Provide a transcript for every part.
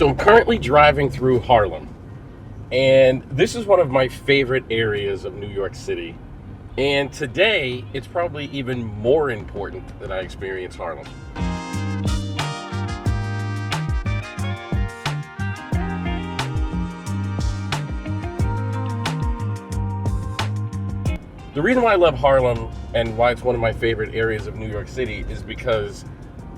So I'm currently driving through Harlem, and this is one of my favorite areas of New York City. And today, it's probably even more important that I experience Harlem. The reason why I love Harlem and why it's one of my favorite areas of New York City is because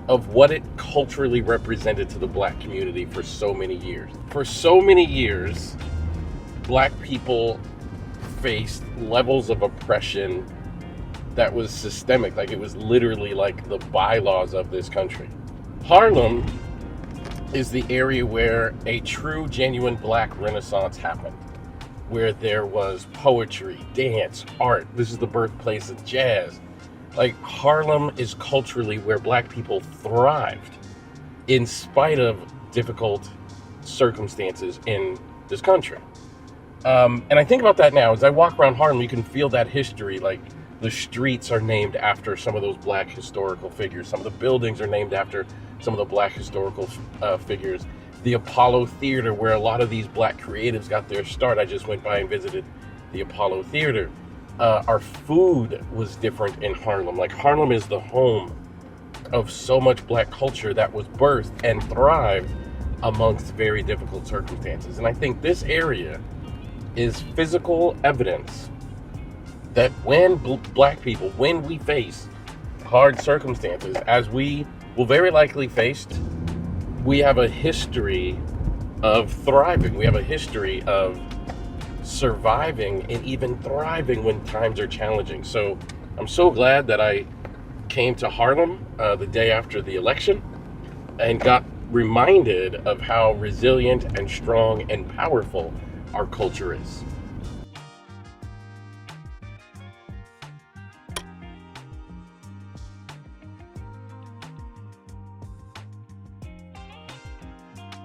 of what it culturally represented to the black community for so many years. For so many years, black people faced levels of oppression that was systemic. Like, it was literally like the bylaws of this country. Harlem is the area where a true, genuine black renaissance happened, where there was poetry, dance, art. This is the birthplace of jazz. Like, Harlem is culturally where black people thrived in spite of difficult circumstances in this country. And I think about that now. As I walk around Harlem, you can feel that history. Like, the streets are named after some of those black historical figures. Some of the buildings are named after some of the black historical figures. The Apollo Theater, where a lot of these black creatives got their start. I just went by and visited the Apollo Theater. Our food was different in Harlem. Like, Harlem is the home of so much black culture that was birthed and thrived amongst very difficult circumstances. And I think this area is physical evidence that when black people, when we face hard circumstances, as we will very likely face, we have a history of thriving. We have a history of surviving and even thriving when times are challenging. So I'm so glad that I came to Harlem the day after the election and got reminded of how resilient and strong and powerful our culture is.